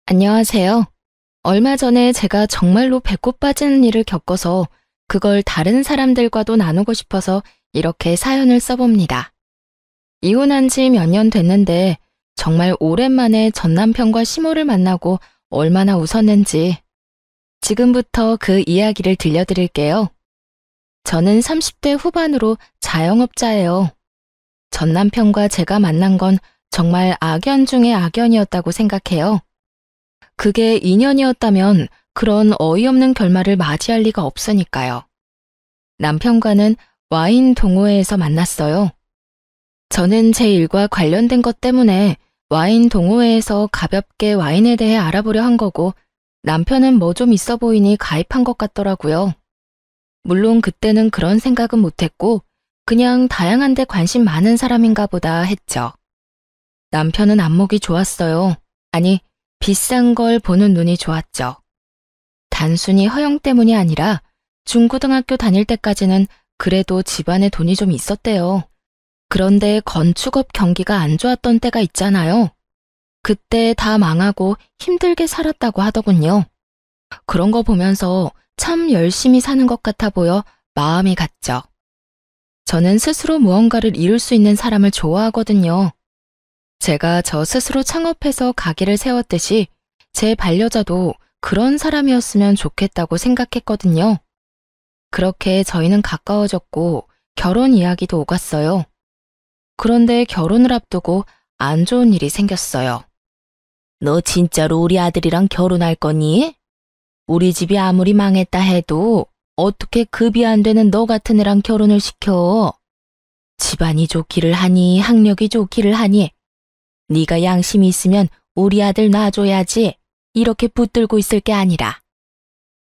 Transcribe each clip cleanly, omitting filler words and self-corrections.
안녕하세요. 얼마 전에 제가 정말로 배꼽 빠지는 일을 겪어서 그걸 다른 사람들과도 나누고 싶어서 이렇게 사연을 써봅니다. 이혼한 지 몇 년 됐는데 정말 오랜만에 전 남편과 시모를 만나고 얼마나 웃었는지 지금부터 그 이야기를 들려드릴게요. 저는 30대 후반으로 자영업자예요. 전 남편과 제가 만난 건 정말 악연 중의 악연이었다고 생각해요. 그게 인연이었다면 그런 어이없는 결말을 맞이할 리가 없으니까요. 남편과는 와인 동호회에서 만났어요. 저는 제 일과 관련된 것 때문에 와인 동호회에서 가볍게 와인에 대해 알아보려 한 거고, 남편은 뭐 좀 있어 보이니 가입한 것 같더라고요. 물론 그때는 그런 생각은 못했고 그냥 다양한 데 관심 많은 사람인가 보다 했죠. 남편은 안목이 좋았어요. 아니, 비싼 걸 보는 눈이 좋았죠. 단순히 허영 때문이 아니라 중고등학교 다닐 때까지는 그래도 집안에 돈이 좀 있었대요. 그런데 건축업 경기가 안 좋았던 때가 있잖아요. 그때 다 망하고 힘들게 살았다고 하더군요. 그런 거 보면서 참 열심히 사는 것 같아 보여 마음이 갔죠. 저는 스스로 무언가를 이룰 수 있는 사람을 좋아하거든요. 제가 저 스스로 창업해서 가게를 세웠듯이 제 반려자도 그런 사람이었으면 좋겠다고 생각했거든요. 그렇게 저희는 가까워졌고 결혼 이야기도 오갔어요. 그런데 결혼을 앞두고 안 좋은 일이 생겼어요. 너 진짜로 우리 아들이랑 결혼할 거니? 우리 집이 아무리 망했다 해도 어떻게 급이 안 되는 너 같은 애랑 결혼을 시켜? 집안이 좋기를 하니 학력이 좋기를 하니 네가 양심이 있으면 우리 아들 놔줘야지, 이렇게 붙들고 있을 게 아니라.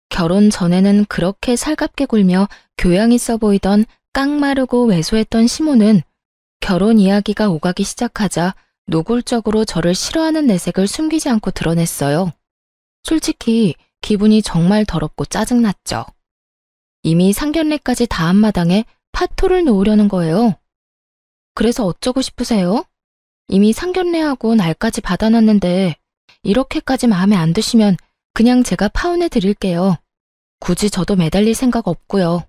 결혼 전에는 그렇게 살갑게 굴며 교양 있어 보이던 깡마르고 왜소했던 시모는 결혼 이야기가 오가기 시작하자 노골적으로 저를 싫어하는 내색을 숨기지 않고 드러냈어요. 솔직히 기분이 정말 더럽고 짜증났죠. 이미 상견례까지 다 한 마당에 파토를 놓으려는 거예요. 그래서 어쩌고 싶으세요? 이미 상견례하고 날까지 받아놨는데 이렇게까지 마음에 안 드시면 그냥 제가 파혼해 드릴게요. 굳이 저도 매달릴 생각 없고요.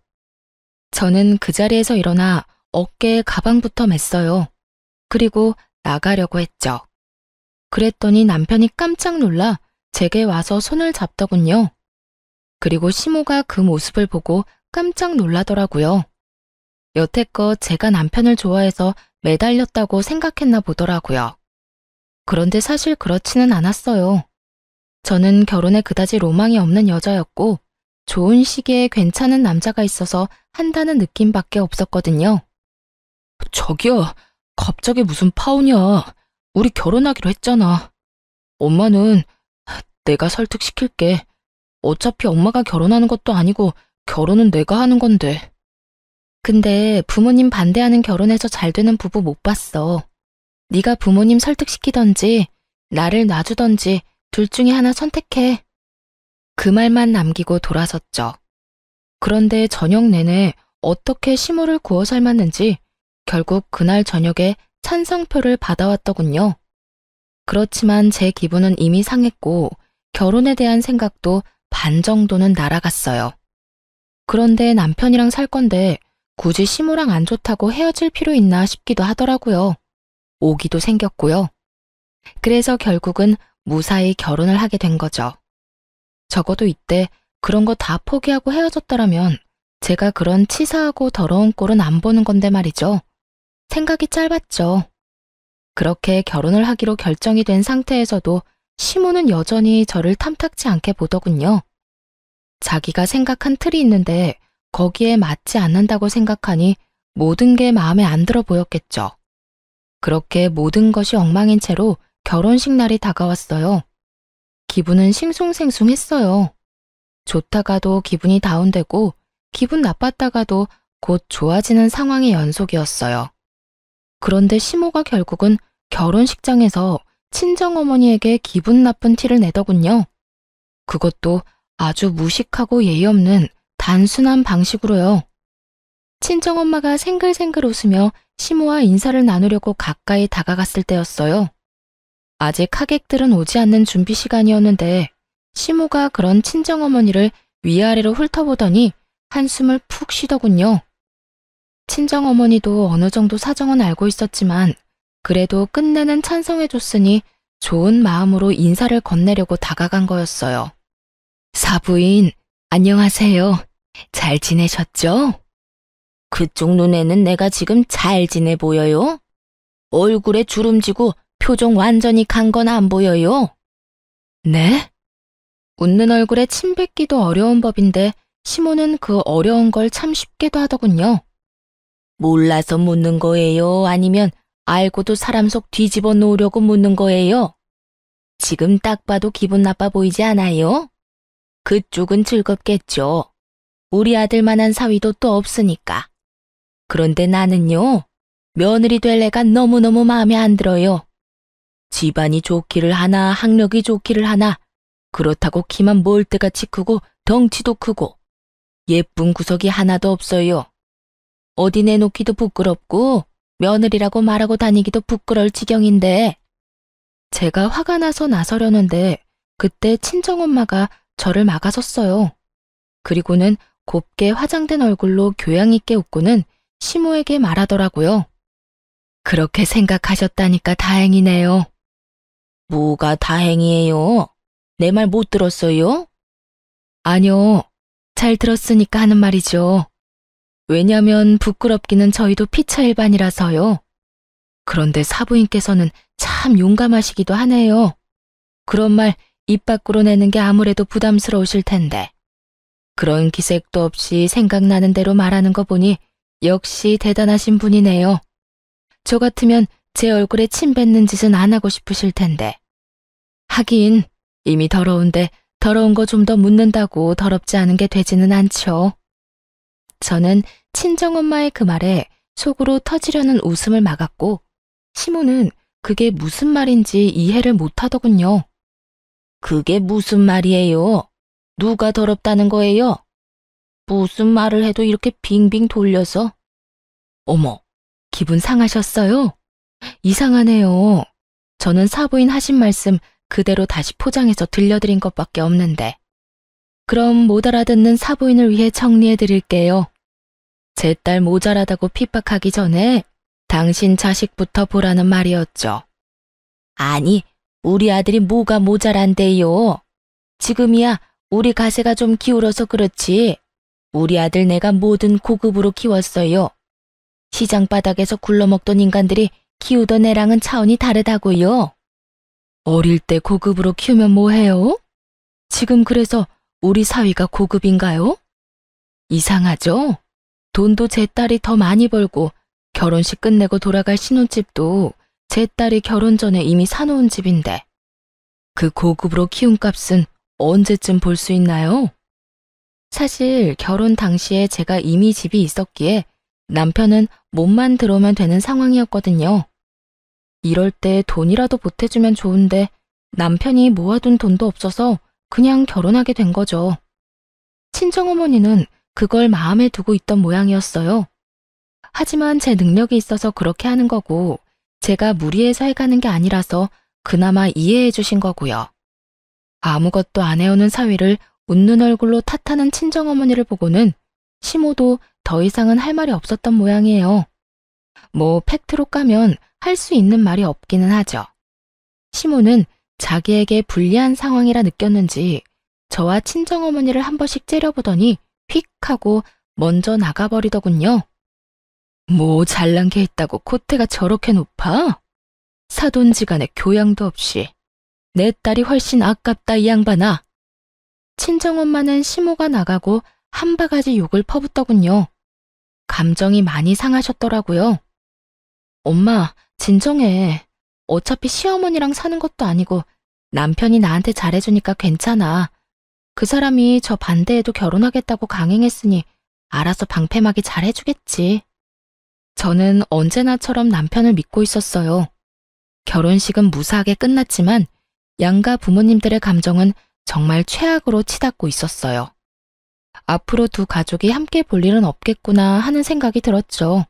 저는 그 자리에서 일어나 어깨에 가방부터 맸어요. 그리고 나가려고 했죠. 그랬더니 남편이 깜짝 놀라 제게 와서 손을 잡더군요. 그리고 시모가 그 모습을 보고 깜짝 놀라더라고요. 여태껏 제가 남편을 좋아해서 매달렸다고 생각했나 보더라고요. 그런데 사실 그렇지는 않았어요. 저는 결혼에 그다지 로망이 없는 여자였고 좋은 시기에 괜찮은 남자가 있어서 한다는 느낌밖에 없었거든요. 저기요, 갑자기 무슨 파혼이야. 우리 결혼하기로 했잖아. 엄마는 내가 설득시킬게. 어차피 엄마가 결혼하는 것도 아니고 결혼은 내가 하는 건데. 근데 부모님 반대하는 결혼해서 잘 되는 부부 못 봤어. 네가 부모님 설득시키던지 나를 놔주던지 둘 중에 하나 선택해. 그 말만 남기고 돌아섰죠. 그런데 저녁 내내 어떻게 시모를 구워 삶았는지 결국 그날 저녁에 찬성표를 받아왔더군요. 그렇지만 제 기분은 이미 상했고 결혼에 대한 생각도 반 정도는 날아갔어요. 그런데 남편이랑 살 건데 굳이 시모랑 안 좋다고 헤어질 필요 있나 싶기도 하더라고요. 오기도 생겼고요. 그래서 결국은 무사히 결혼을 하게 된 거죠. 적어도 이때 그런 거 다 포기하고 헤어졌더라면 제가 그런 치사하고 더러운 꼴은 안 보는 건데 말이죠. 생각이 짧았죠. 그렇게 결혼을 하기로 결정이 된 상태에서도 시모는 여전히 저를 탐탁지 않게 보더군요. 자기가 생각한 틀이 있는데 거기에 맞지 않는다고 생각하니 모든 게 마음에 안 들어 보였겠죠. 그렇게 모든 것이 엉망인 채로 결혼식 날이 다가왔어요. 기분은 싱숭생숭했어요. 좋다가도 기분이 다운되고 기분 나빴다가도 곧 좋아지는 상황의 연속이었어요. 그런데 시모가 결국은 결혼식장에서 친정어머니에게 기분 나쁜 티를 내더군요. 그것도 아주 무식하고 예의 없는 단순한 방식으로요. 친정엄마가 생글생글 웃으며 시모와 인사를 나누려고 가까이 다가갔을 때였어요. 아직 하객들은 오지 않는 준비 시간이었는데 시모가 그런 친정어머니를 위아래로 훑어보더니 한숨을 푹 쉬더군요. 친정어머니도 어느 정도 사정은 알고 있었지만 그래도 끝내는 찬성해줬으니 좋은 마음으로 인사를 건네려고 다가간 거였어요. 사부인, 안녕하세요. 잘 지내셨죠? 그쪽 눈에는 내가 지금 잘 지내 보여요? 얼굴에 주름지고 표정 완전히 간 건 안 보여요? 네? 웃는 얼굴에 침 뱉기도 어려운 법인데 시모는 그 어려운 걸 참 쉽게도 하더군요. 몰라서 묻는 거예요? 아니면 알고도 사람 속 뒤집어 놓으려고 묻는 거예요? 지금 딱 봐도 기분 나빠 보이지 않아요? 그쪽은 즐겁겠죠. 우리 아들만한 사위도 또 없으니까. 그런데 나는요, 며느리 될 애가 너무너무 마음에 안 들어요. 집안이 좋기를 하나, 학력이 좋기를 하나, 그렇다고 키만 몰대같이 크고 덩치도 크고 예쁜 구석이 하나도 없어요. 어디 내놓기도 부끄럽고 며느리라고 말하고 다니기도 부끄러울 지경인데. 제가 화가 나서 나서려는데 그때 친정엄마가 저를 막아섰어요. 그리고는 곱게 화장된 얼굴로 교양 있게 웃고는 시모에게 말하더라고요. 그렇게 생각하셨다니까 다행이네요. 뭐가 다행이에요? 내 말 못 들었어요? 아니요, 잘 들었으니까 하는 말이죠. 왜냐면 부끄럽기는 저희도 피차일반이라서요. 그런데 사부인께서는 참 용감하시기도 하네요. 그런 말 입 밖으로 내는 게 아무래도 부담스러우실 텐데. 그런 기색도 없이 생각나는 대로 말하는 거 보니 역시 대단하신 분이네요. 저 같으면 제 얼굴에 침 뱉는 짓은 안 하고 싶으실 텐데. 하긴 이미 더러운데 더러운 거 좀 더 묻는다고 더럽지 않은 게 되지는 않죠. 저는 친정엄마의 그 말에 속으로 터지려는 웃음을 막았고 시모는 그게 무슨 말인지 이해를 못하더군요. 그게 무슨 말이에요? 누가 더럽다는 거예요? 무슨 말을 해도 이렇게 빙빙 돌려서. 어머, 기분 상하셨어요? 이상하네요. 저는 사부인 하신 말씀 그대로 다시 포장해서 들려드린 것밖에 없는데. 그럼 못 알아듣는 사부인을 위해 정리해 드릴게요. 제 딸 모자라다고 핍박하기 전에 당신 자식부터 보라는 말이었죠. 아니, 우리 아들이 뭐가 모자란데요? 지금이야 우리 가세가 좀 기울어서 그렇지. 우리 아들 내가 뭐든 고급으로 키웠어요. 시장 바닥에서 굴러먹던 인간들이 키우던 애랑은 차원이 다르다고요. 어릴 때 고급으로 키우면 뭐해요? 지금 그래서 우리 사위가 고급인가요? 이상하죠? 돈도 제 딸이 더 많이 벌고 결혼식 끝내고 돌아갈 신혼집도 제 딸이 결혼 전에 이미 사놓은 집인데 그 고급으로 키운 값은 언제쯤 볼 수 있나요? 사실 결혼 당시에 제가 이미 집이 있었기에 남편은 몸만 들어오면 되는 상황이었거든요. 이럴 때 돈이라도 보태주면 좋은데 남편이 모아둔 돈도 없어서 그냥 결혼하게 된 거죠. 친정어머니는 그걸 마음에 두고 있던 모양이었어요. 하지만 제 능력이 있어서 그렇게 하는 거고 제가 무리해서 해가는 게 아니라서 그나마 이해해 주신 거고요. 아무것도 안 해오는 사위를 웃는 얼굴로 탓하는 친정어머니를 보고는 시모도 더 이상은 할 말이 없었던 모양이에요. 뭐 팩트로 까면 할 수 있는 말이 없기는 하죠. 시모는 자기에게 불리한 상황이라 느꼈는지 저와 친정어머니를 한 번씩 째려보더니 휙 하고 먼저 나가버리더군요. 뭐 잘난 게 있다고 콧대가 저렇게 높아? 사돈지간에 교양도 없이. 내 딸이 훨씬 아깝다 이 양반아. 친정엄마는 시모가 나가고 한 바가지 욕을 퍼붓더군요. 감정이 많이 상하셨더라고요. 엄마, 진정해. 어차피 시어머니랑 사는 것도 아니고 남편이 나한테 잘해주니까 괜찮아. 그 사람이 저 반대해도 결혼하겠다고 강행했으니 알아서 방패막이 잘해주겠지. 저는 언제나처럼 남편을 믿고 있었어요. 결혼식은 무사하게 끝났지만 양가 부모님들의 감정은 정말 최악으로 치닫고 있었어요. 앞으로 두 가족이 함께 볼 일은 없겠구나 하는 생각이 들었죠.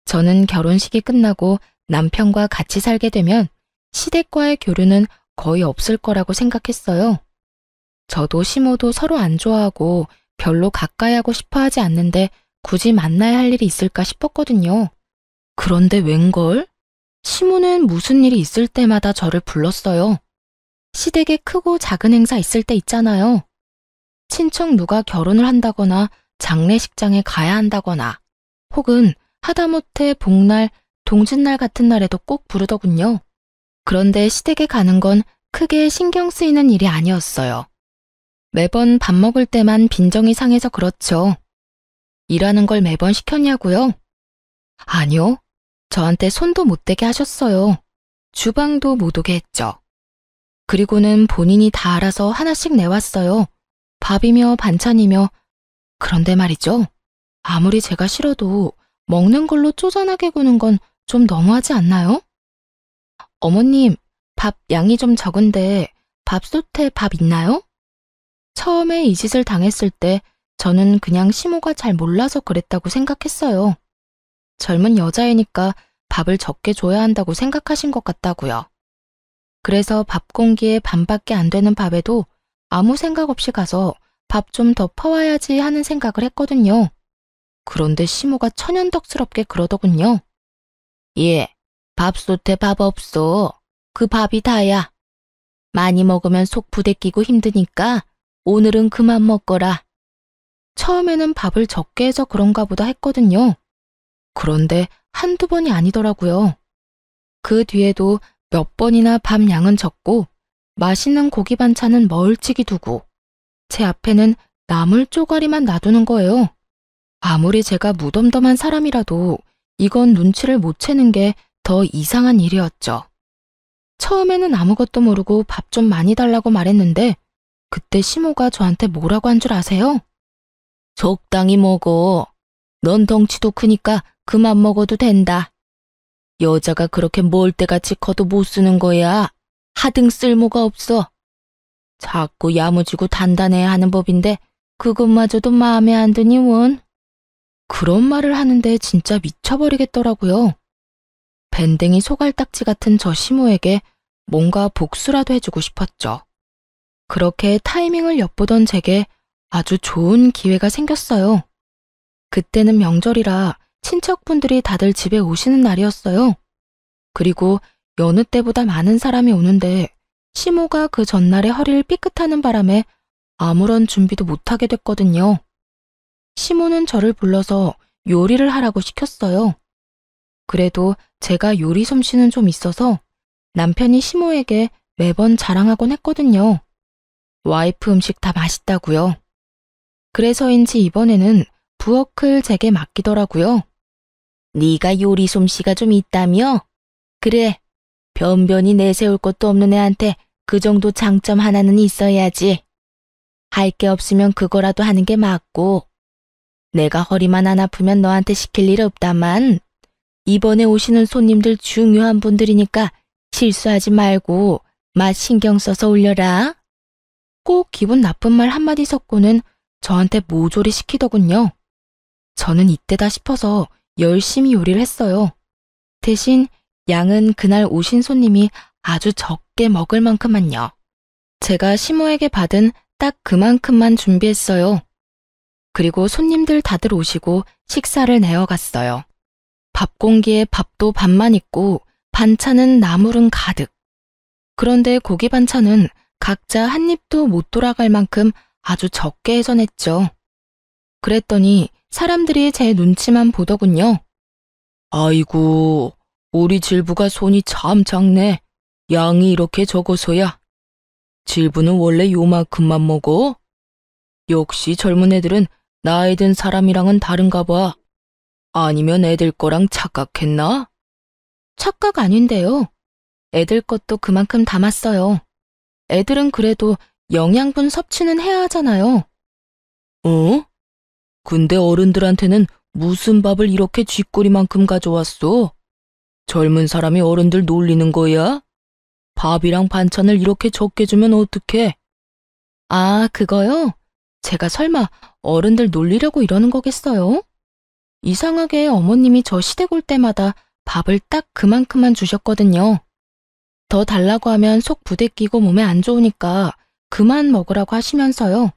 저는 결혼식이 끝나고 남편과 같이 살게 되면 시댁과의 교류는 거의 없을 거라고 생각했어요. 저도 시모도 서로 안 좋아하고 별로 가까이 하고 싶어 하지 않는데 굳이 만나야 할 일이 있을까 싶었거든요. 그런데 웬걸? 시모는 무슨 일이 있을 때마다 저를 불렀어요. 시댁에 크고 작은 행사 있을 때 있잖아요. 친척 누가 결혼을 한다거나 장례식장에 가야 한다거나 혹은 하다못해 복날, 동짓날 같은 날에도 꼭 부르더군요. 그런데 시댁에 가는 건 크게 신경 쓰이는 일이 아니었어요. 매번 밥 먹을 때만 빈정이 상해서 그렇죠. 일하는 걸 매번 시켰냐고요? 아니요. 저한테 손도 못 대게 하셨어요. 주방도 못 오게 했죠. 그리고는 본인이 다 알아서 하나씩 내왔어요. 밥이며 반찬이며. 그런데 말이죠. 아무리 제가 싫어도 먹는 걸로 쪼잔하게 구는 건 좀 너무하지 않나요? 어머님, 밥 양이 좀 적은데 밥솥에 밥 있나요? 처음에 이 짓을 당했을 때 저는 그냥 시모가 잘 몰라서 그랬다고 생각했어요. 젊은 여자이니까 밥을 적게 줘야 한다고 생각하신 것 같다고요. 그래서 밥 공기에 반밖에 안 되는 밥에도 아무 생각 없이 가서 밥 좀 더 퍼와야지 하는 생각을 했거든요. 그런데 시모가 천연덕스럽게 그러더군요. 예, 밥솥에 밥 없어. 그 밥이 다야. 많이 먹으면 속 부대끼고 힘드니까 오늘은 그만 먹거라. 처음에는 밥을 적게 해서 그런가 보다 했거든요. 그런데 한두 번이 아니더라고요. 그 뒤에도 몇 번이나 밥 양은 적고 맛있는 고기 반찬은 멀찍이 두고 제 앞에는 나물 쪼가리만 놔두는 거예요. 아무리 제가 무덤덤한 사람이라도 이건 눈치를 못 채는 게 더 이상한 일이었죠. 처음에는 아무것도 모르고 밥 좀 많이 달라고 말했는데 그때 시모가 저한테 뭐라고 한 줄 아세요? 적당히 먹어. 넌 덩치도 크니까 그만 먹어도 된다. 여자가 그렇게 멀때같이 커도 못 쓰는 거야. 하등 쓸모가 없어. 자꾸 야무지고 단단해야 하는 법인데 그것마저도 마음에 안 드니 원. 그런 말을 하는데 진짜 미쳐버리겠더라고요. 밴댕이 소갈딱지 같은 저 시모에게 뭔가 복수라도 해주고 싶었죠. 그렇게 타이밍을 엿보던 제게 아주 좋은 기회가 생겼어요. 그때는 명절이라 친척분들이 다들 집에 오시는 날이었어요. 그리고 여느 때보다 많은 사람이 오는데 시모가 그 전날에 허리를 삐끗하는 바람에 아무런 준비도 못하게 됐거든요. 시모는 저를 불러서 요리를 하라고 시켰어요. 그래도 제가 요리 솜씨는 좀 있어서 남편이 시모에게 매번 자랑하곤 했거든요. 와이프 음식 다 맛있다고요. 그래서인지 이번에는 부엌을 제게 맡기더라고요. 네가 요리 솜씨가 좀 있다며? 그래, 변변히 내세울 것도 없는 애한테 그 정도 장점 하나는 있어야지. 할 게 없으면 그거라도 하는 게 맞고. 내가 허리만 안 아프면 너한테 시킬 일 없다만 이번에 오시는 손님들 중요한 분들이니까 실수하지 말고 맛 신경 써서 올려라. 꼭 기분 나쁜 말 한마디 섞고는 저한테 모조리 시키더군요. 저는 이때다 싶어서 열심히 요리를 했어요. 대신 양은 그날 오신 손님이 아주 적게 먹을 만큼만요. 제가 시모에게 받은 딱 그만큼만 준비했어요. 그리고 손님들 다들 오시고 식사를 내어갔어요. 밥 공기에 밥도 반만 있고 반찬은 나물은 가득. 그런데 고기 반찬은 각자 한 입도 못 돌아갈 만큼 아주 적게 해서 냈죠. 그랬더니 사람들이 제 눈치만 보더군요. 아이고, 우리 질부가 손이 참 작네. 양이 이렇게 적어서야. 질부는 원래 요만큼만 먹어? 역시 젊은 애들은 나이 든 사람이랑은 다른가 봐. 아니면 애들 거랑 착각했나? 착각 아닌데요. 애들 것도 그만큼 담았어요. 애들은 그래도 영양분 섭취는 해야 하잖아요. 어? 근데 어른들한테는 무슨 밥을 이렇게 쥐꼬리만큼 가져왔어? 젊은 사람이 어른들 놀리는 거야? 밥이랑 반찬을 이렇게 적게 주면 어떡해? 아, 그거요? 제가 설마 어른들 놀리려고 이러는 거겠어요? 이상하게 어머님이 저 시댁 올 때마다 밥을 딱 그만큼만 주셨거든요. 더 달라고 하면 속 부대끼고 몸에 안 좋으니까 그만 먹으라고 하시면서요.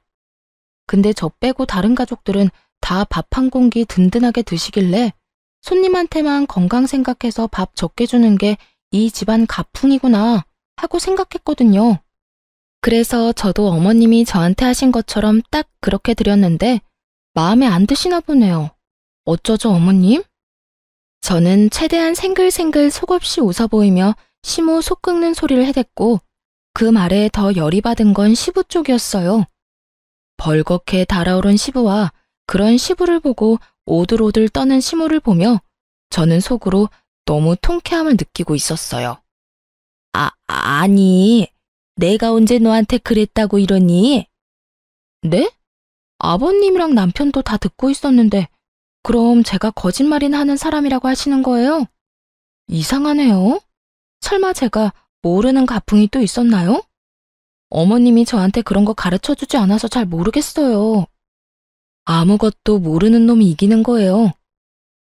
근데 저 빼고 다른 가족들은 다 밥 한 공기 든든하게 드시길래 손님한테만 건강 생각해서 밥 적게 주는 게 이 집안 가풍이구나 하고 생각했거든요. 그래서 저도 어머님이 저한테 하신 것처럼 딱 그렇게 드렸는데 마음에 안 드시나 보네요. 어쩌죠, 어머님? 저는 최대한 생글생글 속없이 웃어 보이며 시모 속 끓는 소리를 해댔고 그 말에 더 열이 받은 건 시부 쪽이었어요. 벌겋게 달아오른 시부와 그런 시부를 보고 오들오들 떠는 시모를 보며 저는 속으로 너무 통쾌함을 느끼고 있었어요. 아니, 내가 언제 너한테 그랬다고 이러니? 네? 아버님이랑 남편도 다 듣고 있었는데 그럼 제가 거짓말이나 하는 사람이라고 하시는 거예요? 이상하네요. 설마 제가 모르는 가풍이 또 있었나요? 어머님이 저한테 그런 거 가르쳐주지 않아서 잘 모르겠어요. 아무것도 모르는 놈이 이기는 거예요.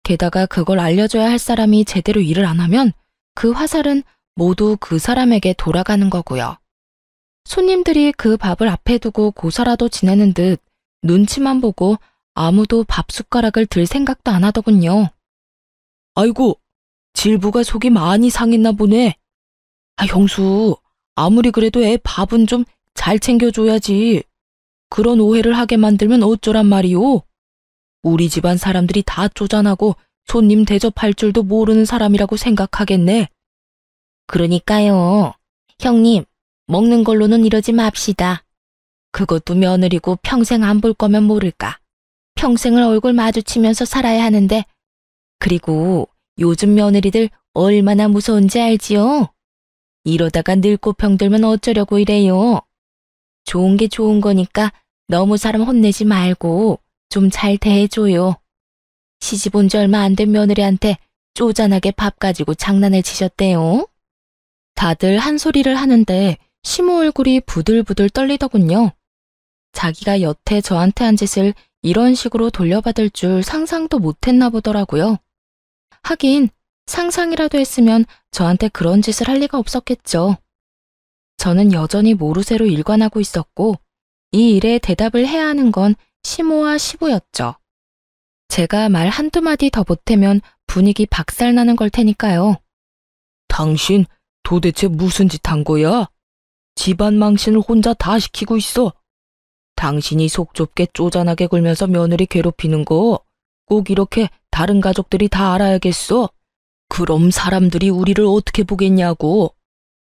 게다가 그걸 알려줘야 할 사람이 제대로 일을 안 하면 그 화살은 모두 그 사람에게 돌아가는 거고요. 손님들이 그 밥을 앞에 두고 고사라도 지내는 듯 눈치만 보고 아무도 밥 숟가락을 들 생각도 안 하더군요. 아이고, 질부가 속이 많이 상했나 보네. 형수, 아무리 그래도 애 밥은 좀 잘 챙겨줘야지. 그런 오해를 하게 만들면 어쩌란 말이오? 우리 집안 사람들이 다 쪼잔하고 손님 대접할 줄도 모르는 사람이라고 생각하겠네. 그러니까요. 형님, 먹는 걸로는 이러지 맙시다. 그것도 며느리고 평생 안 볼 거면 모를까. 평생을 얼굴 마주치면서 살아야 하는데. 그리고 요즘 며느리들 얼마나 무서운지 알지요? 이러다가 늙고 병들면 어쩌려고 이래요. 좋은 게 좋은 거니까 너무 사람 혼내지 말고 좀 잘 대해줘요. 시집 온 지 얼마 안 된 며느리한테 쪼잔하게 밥 가지고 장난을 치셨대요. 다들 한 소리를 하는데 시모 얼굴이 부들부들 떨리더군요. 자기가 여태 저한테 한 짓을 이런 식으로 돌려받을 줄 상상도 못했나 보더라고요. 하긴 상상이라도 했으면 저한테 그런 짓을 할 리가 없었겠죠. 저는 여전히 모르쇠로 일관하고 있었고 이 일에 대답을 해야 하는 건 시모와 시부였죠. 제가 말 한두 마디 더 보태면 분위기 박살나는 걸 테니까요. 당신 도대체 무슨 짓 한 거야? 집안 망신을 혼자 다 시키고 있어. 당신이 속 좁게 쪼잔하게 굴면서 며느리 괴롭히는 거 꼭 이렇게 다른 가족들이 다 알아야겠어. 그럼 사람들이 우리를 어떻게 보겠냐고.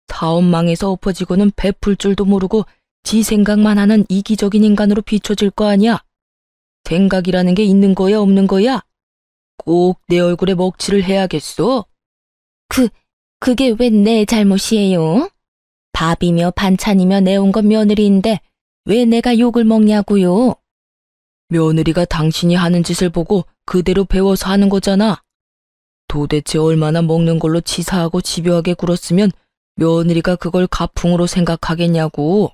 다음 망에서 엎어지고는 베풀 줄도 모르고 지 생각만 하는 이기적인 인간으로 비춰질 거 아니야. 생각이라는 게 있는 거야, 없는 거야? 꼭 내 얼굴에 먹칠을 해야겠어? 그게 왜 내 잘못이에요? 밥이며 반찬이며 내온 건 며느리인데 왜 내가 욕을 먹냐고요? 며느리가 당신이 하는 짓을 보고 그대로 배워서 하는 거잖아. 도대체 얼마나 먹는 걸로 치사하고 집요하게 굴었으면 며느리가 그걸 가풍으로 생각하겠냐고.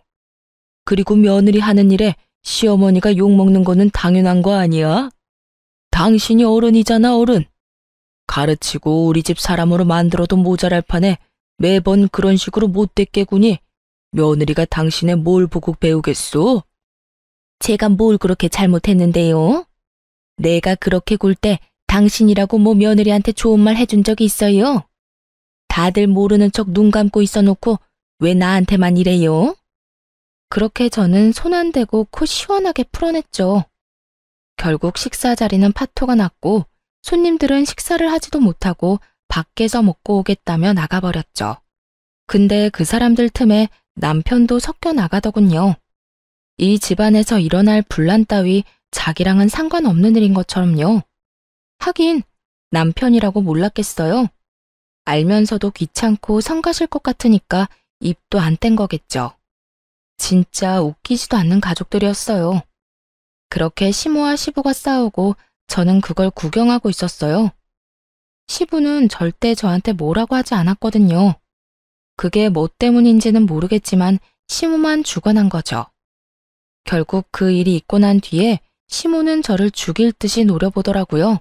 그리고 며느리 하는 일에 시어머니가 욕먹는 거는 당연한 거 아니야? 당신이 어른이잖아, 어른. 가르치고 우리 집 사람으로 만들어도 모자랄 판에 매번 그런 식으로 못됐게 구니 며느리가 당신의 뭘 보고 배우겠소? 제가 뭘 그렇게 잘못했는데요? 내가 그렇게 굴 때 당신이라고 뭐 며느리한테 좋은 말 해준 적이 있어요? 다들 모르는 척 눈 감고 있어놓고 왜 나한테만 이래요? 그렇게 저는 손 안 대고 코 시원하게 풀어냈죠. 결국 식사 자리는 파토가 났고 손님들은 식사를 하지도 못하고 밖에서 먹고 오겠다며 나가버렸죠. 근데 그 사람들 틈에 남편도 섞여 나가더군요. 이 집안에서 일어날 분란 따위 자기랑은 상관없는 일인 것처럼요. 하긴 남편이라고 몰랐겠어요. 알면서도 귀찮고 성가실 것 같으니까 입도 안 뗀 거겠죠. 진짜 웃기지도 않는 가족들이었어요. 그렇게 시모와 시부가 싸우고 저는 그걸 구경하고 있었어요. 시부는 절대 저한테 뭐라고 하지 않았거든요. 그게 뭐 때문인지는 모르겠지만 시모만 죽어난 거죠. 결국 그 일이 있고 난 뒤에 시모는 저를 죽일 듯이 노려보더라고요.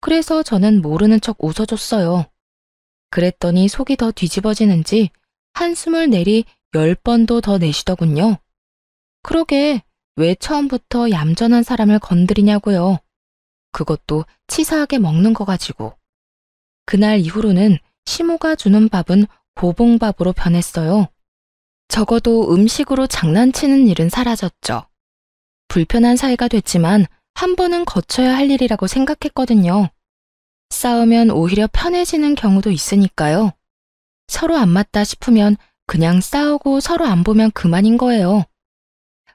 그래서 저는 모르는 척 웃어줬어요. 그랬더니 속이 더 뒤집어지는지 한숨을 내리 10번도 더 내쉬더군요. 그러게 왜 처음부터 얌전한 사람을 건드리냐고요. 그것도 치사하게 먹는 거 가지고. 그날 이후로는 시모가 주는 밥은 고봉밥으로 변했어요. 적어도 음식으로 장난치는 일은 사라졌죠. 불편한 사이가 됐지만 한 번은 거쳐야 할 일이라고 생각했거든요. 싸우면 오히려 편해지는 경우도 있으니까요. 서로 안 맞다 싶으면 그냥 싸우고 서로 안 보면 그만인 거예요.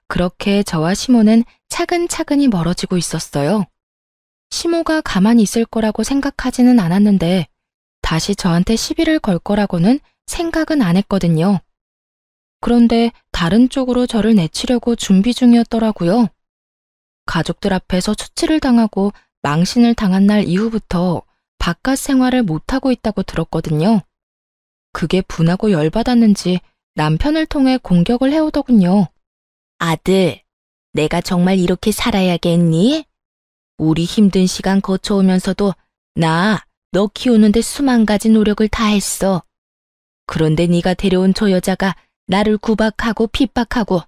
그렇게 저와 시모는 차근차근히 멀어지고 있었어요. 시모가 가만히 있을 거라고 생각하지는 않았는데 다시 저한테 시비를 걸 거라고는 생각은 안 했거든요. 그런데 다른 쪽으로 저를 내치려고 준비 중이었더라고요. 가족들 앞에서 처치를 당하고 망신을 당한 날 이후부터 바깥 생활을 못하고 있다고 들었거든요. 그게 분하고 열받았는지 남편을 통해 공격을 해오더군요. 아들, 내가 정말 이렇게 살아야겠니? 우리 힘든 시간 거쳐오면서도 너 키우는데 수만 가지 노력을 다했어. 그런데 네가 데려온 저 여자가 나를 구박하고 핍박하고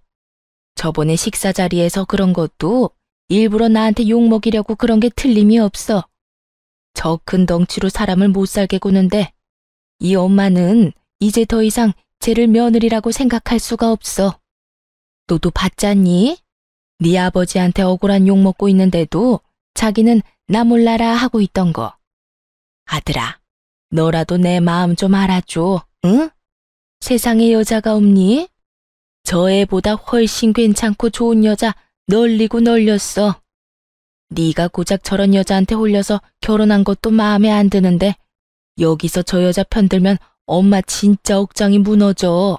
저번에 식사 자리에서 그런 것도 일부러 나한테 욕먹이려고 그런 게 틀림이 없어. 저 큰 덩치로 사람을 못 살게 구는데 이 엄마는 이제 더 이상 쟤를 며느리라고 생각할 수가 없어. 너도 봤잖니? 네 아버지한테 억울한 욕 먹고 있는데도 자기는 나 몰라라 하고 있던 거. 아들아, 너라도 내 마음 좀 알아줘, 응? 세상에 여자가 없니? 저 애보다 훨씬 괜찮고 좋은 여자 널리고 널렸어. 네가 고작 저런 여자한테 홀려서 결혼한 것도 마음에 안 드는데 여기서 저 여자 편들면 엄마 진짜 억장이 무너져.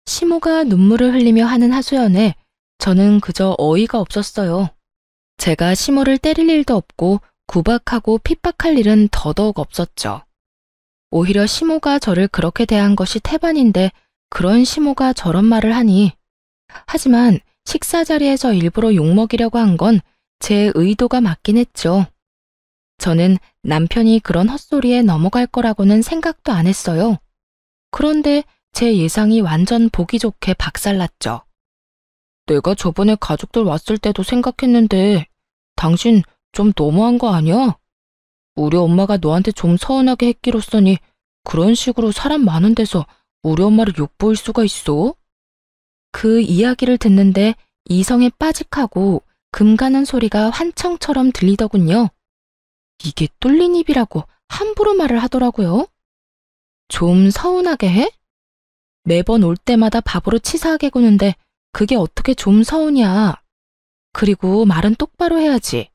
시모가 눈물을 흘리며 하는 하소연에 저는 그저 어이가 없었어요. 제가 시모를 때릴 일도 없고 구박하고 핍박할 일은 더더욱 없었죠. 오히려 시모가 저를 그렇게 대한 것이 태반인데 그런 시모가 저런 말을 하니. 하지만 식사 자리에서 일부러 욕먹이려고 한 건 제 의도가 맞긴 했죠. 저는 남편이 그런 헛소리에 넘어갈 거라고는 생각도 안 했어요. 그런데 제 예상이 완전 보기 좋게 박살났죠. 내가 저번에 가족들 왔을 때도 생각했는데 당신 좀 너무한 거 아니야? 우리 엄마가 너한테 좀 서운하게 했기로써니 그런 식으로 사람 많은 데서 우리 엄마를 욕보일 수가 있어? 그 이야기를 듣는데 이성에 빠직하고 금 가는 소리가 환청처럼 들리더군요. 이게 뚫린 입이라고 함부로 말을 하더라고요. 좀 서운하게 해? 매번 올 때마다 밥으로 치사하게 구는데 그게 어떻게 좀 서운이야. 그리고 말은 똑바로 해야지.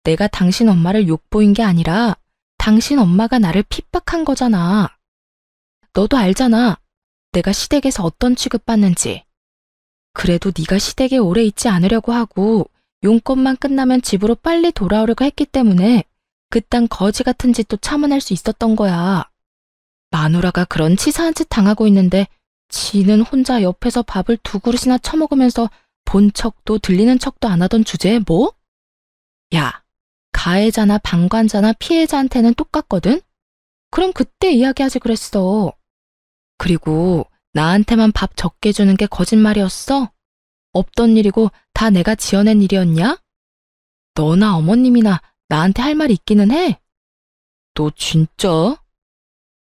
내가 당신 엄마를 욕보인 게 아니라 당신 엄마가 나를 핍박한 거잖아. 너도 알잖아. 내가 시댁에서 어떤 취급받는지. 그래도 네가 시댁에 오래 있지 않으려고 하고 용건만 끝나면 집으로 빨리 돌아오려고 했기 때문에 그딴 거지 같은 짓도 참아낼 수 있었던 거야. 마누라가 그런 치사한 짓 당하고 있는데 지는 혼자 옆에서 밥을 2그릇이나 처먹으면서 본 척도 들리는 척도 안 하던 주제에 뭐? 야, 가해자나 방관자나 피해자한테는 똑같거든? 그럼 그때 이야기하지 그랬어. 그리고 나한테만 밥 적게 주는 게 거짓말이었어? 없던 일이고 다 내가 지어낸 일이었냐? 너나 어머님이나 나한테 할 말 있기는 해? 너 진짜?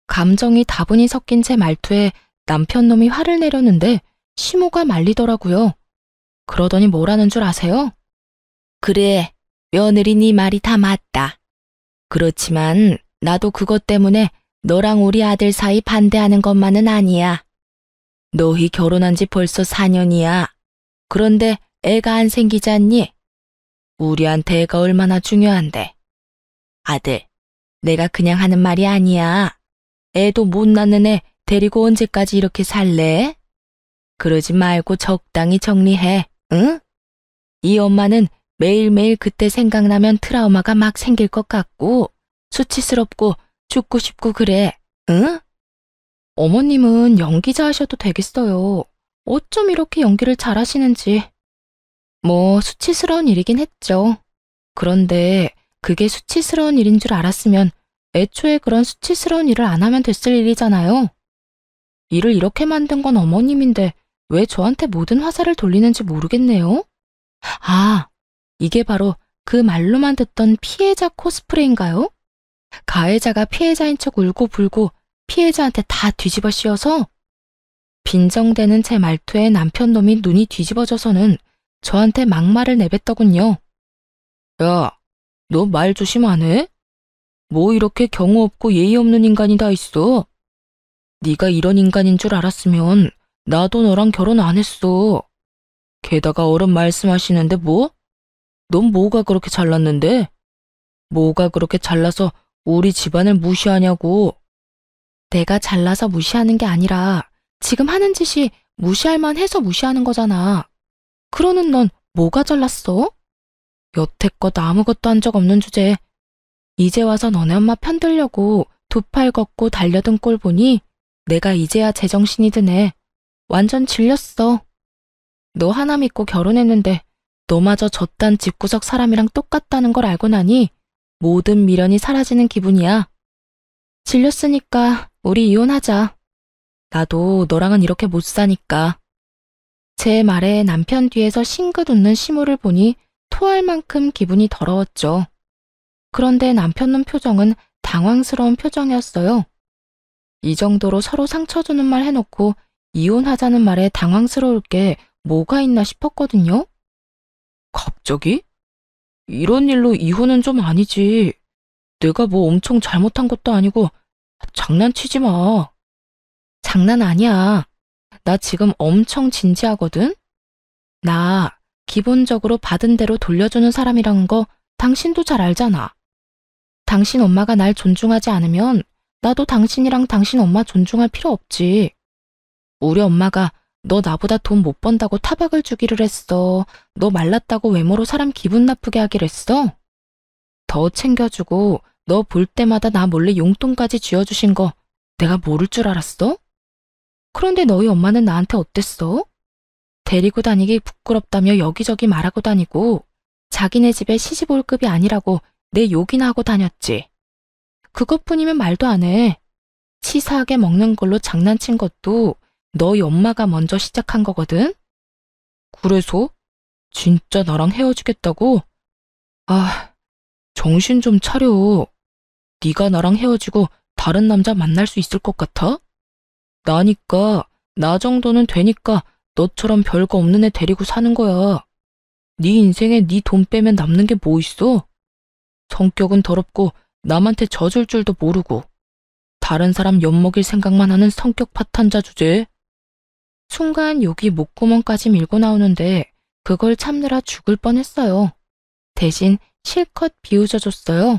감정이 다분히 섞인 제 말투에 남편 놈이 화를 내려는데 시모가 말리더라고요. 그러더니 뭐라는 줄 아세요? 그래, 며느리 네 말이 다 맞다. 그렇지만 나도 그것 때문에 너랑 우리 아들 사이 반대하는 것만은 아니야. 너희 결혼한 지 벌써 4년이야. 그런데 애가 안 생기지 않니? 우리한테 애가 얼마나 중요한데. 아들, 내가 그냥 하는 말이 아니야. 애도 못 낳는 애 데리고 언제까지 이렇게 살래? 그러지 말고 적당히 정리해, 응? 이 엄마는 매일매일 그때 생각나면 트라우마가 막 생길 것 같고 수치스럽고 죽고 싶고 그래, 응? 어머님은 연기자 하셔도 되겠어요. 어쩜 이렇게 연기를 잘하시는지. 뭐 수치스러운 일이긴 했죠. 그런데 그게 수치스러운 일인 줄 알았으면 애초에 그런 수치스러운 일을 안 하면 됐을 일이잖아요. 일을 이렇게 만든 건 어머님인데 왜 저한테 모든 화살을 돌리는지 모르겠네요. 아, 이게 바로 그 말로만 듣던 피해자 코스프레인가요? 가해자가 피해자인 척 울고 불고 피해자한테 다 뒤집어 씌워서 빈정대는 제 말투에 남편 놈이 눈이 뒤집어져서는 저한테 막말을 내뱉더군요. 야, 너 말 조심 안 해? 뭐 이렇게 경우 없고 예의 없는 인간이 다 있어. 네가 이런 인간인 줄 알았으면 나도 너랑 결혼 안 했어. 게다가 어른 말씀하시는데 뭐? 넌 뭐가 그렇게 잘났는데? 뭐가 그렇게 잘나서 우리 집안을 무시하냐고. 내가 잘나서 무시하는 게 아니라 지금 하는 짓이 무시할 만해서 무시하는 거잖아. 그러는 넌 뭐가 잘났어? 여태껏 아무것도 한 적 없는 주제에 이제 와서 너네 엄마 편들려고 두 팔 걷고 달려든 꼴 보니 내가 이제야 제정신이 드네. 완전 질렸어. 너 하나 믿고 결혼했는데 너마저 저딴 집구석 사람이랑 똑같다는 걸 알고 나니 모든 미련이 사라지는 기분이야. 질렸으니까 우리 이혼하자. 나도 너랑은 이렇게 못 사니까. 제 말에 남편 뒤에서 싱긋 웃는 시무를 보니 토할 만큼 기분이 더러웠죠. 그런데 남편 놈 표정은 당황스러운 표정이었어요. 이 정도로 서로 상처 주는 말 해놓고 이혼하자는 말에 당황스러울 게 뭐가 있나 싶었거든요. 갑자기? 이런 일로 이혼은 좀 아니지. 내가 뭐 엄청 잘못한 것도 아니고 장난치지 마. 장난 아니야. 나 지금 엄청 진지하거든? 나 기본적으로 받은 대로 돌려주는 사람이라는 거 당신도 잘 알잖아. 당신 엄마가 날 존중하지 않으면 나도 당신이랑 당신 엄마 존중할 필요 없지. 우리 엄마가 너 나보다 돈 못 번다고 타박을 주기를 했어. 너 말랐다고 외모로 사람 기분 나쁘게 하기를 했어. 더 챙겨주고 너 볼 때마다 나 몰래 용돈까지 쥐어주신 거 내가 모를 줄 알았어? 그런데 너희 엄마는 나한테 어땠어? 데리고 다니기 부끄럽다며 여기저기 말하고 다니고 자기네 집에 시집 올 급이 아니라고 내 욕이나 하고 다녔지. 그것뿐이면 말도 안 해. 치사하게 먹는 걸로 장난친 것도 너희 엄마가 먼저 시작한 거거든? 그래서? 진짜 나랑 헤어지겠다고? 아, 정신 좀 차려. 네가 나랑 헤어지고 다른 남자 만날 수 있을 것 같아? 나니까, 나 정도는 되니까 너처럼 별거 없는 애 데리고 사는 거야. 네 인생에 네 돈 빼면 남는 게 뭐 있어? 성격은 더럽고 남한테 져줄 줄도 모르고 다른 사람 엿먹일 생각만 하는 성격 파탄자 주제. 순간 욕이 목구멍까지 밀고 나오는데 그걸 참느라 죽을 뻔했어요. 대신 실컷 비웃어줬어요.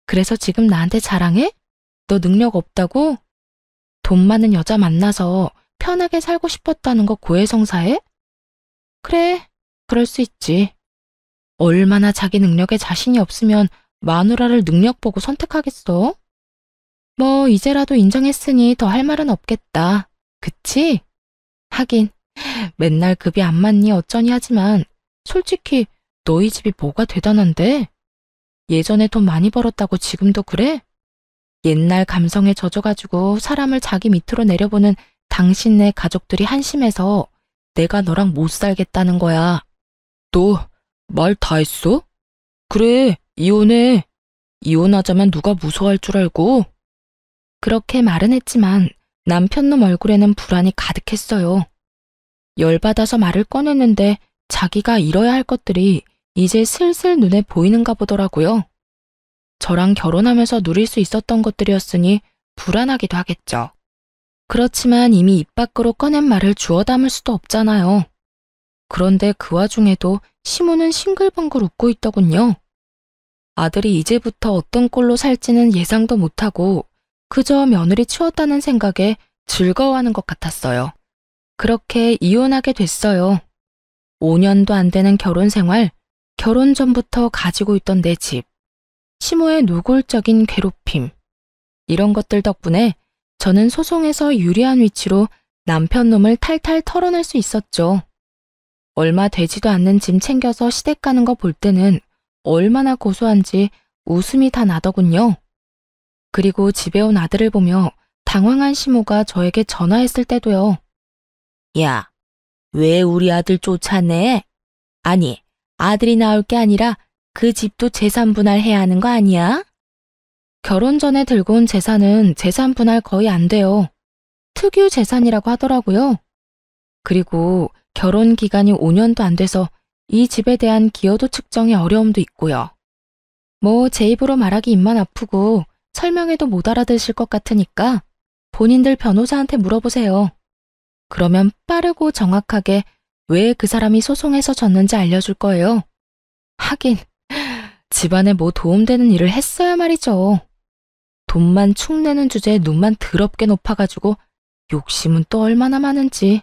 그래서 지금 나한테 자랑해? 너 능력 없다고? 돈 많은 여자 만나서 편하게 살고 싶었다는 거 고해성사해? 그래, 그럴 수 있지. 얼마나 자기 능력에 자신이 없으면 마누라를 능력 보고 선택하겠어? 뭐 이제라도 인정했으니 더 할 말은 없겠다. 그치? 하긴 맨날 급이 안 맞니 어쩌니 하지만 솔직히 너희 집이 뭐가 대단한데? 예전에 돈 많이 벌었다고 지금도 그래? 옛날 감성에 젖어가지고 사람을 자기 밑으로 내려보는 당신네 가족들이 한심해서 내가 너랑 못 살겠다는 거야. 너 말 다 했어? 그래, 이혼해. 이혼하자면 누가 무서워할 줄 알고? 그렇게 말은 했지만 남편놈 얼굴에는 불안이 가득했어요. 열받아서 말을 꺼냈는데 자기가 이뤄야 할 것들이 이제 슬슬 눈에 보이는가 보더라고요. 저랑 결혼하면서 누릴 수 있었던 것들이었으니 불안하기도 하겠죠. 그렇지만 이미 입 밖으로 꺼낸 말을 주워 담을 수도 없잖아요. 그런데 그 와중에도 시모는 싱글벙글 웃고 있더군요. 아들이 이제부터 어떤 꼴로 살지는 예상도 못하고 그저 며느리 치웠다는 생각에 즐거워하는 것 같았어요. 그렇게 이혼하게 됐어요. 5년도 안 되는 결혼 생활, 결혼 전부터 가지고 있던 내 집, 시모의 노골적인 괴롭힘. 이런 것들 덕분에 저는 소송에서 유리한 위치로 남편 놈을 탈탈 털어낼 수 있었죠. 얼마 되지도 않는 짐 챙겨서 시댁 가는 거 볼 때는 얼마나 고소한지 웃음이 다 나더군요. 그리고 집에 온 아들을 보며 당황한 시모가 저에게 전화했을 때도요. 야, 왜 우리 아들 쫓아내? 아니, 아들이 나올 게 아니라 그 집도 재산 분할해야 하는 거 아니야? 결혼 전에 들고 온 재산은 재산 분할 거의 안 돼요. 특유 재산이라고 하더라고요. 그리고 결혼 기간이 5년도 안 돼서 이 집에 대한 기여도 측정에 어려움도 있고요. 뭐 제 입으로 말하기 입만 아프고 설명해도 못 알아들으실 것 같으니까 본인들 변호사한테 물어보세요. 그러면 빠르고 정확하게 왜 그 사람이 소송해서 졌는지 알려줄 거예요. 하긴 집안에 뭐 도움되는 일을 했어야 말이죠. 돈만 축내는 주제에 눈만 더럽게 높아가지고 욕심은 또 얼마나 많은지.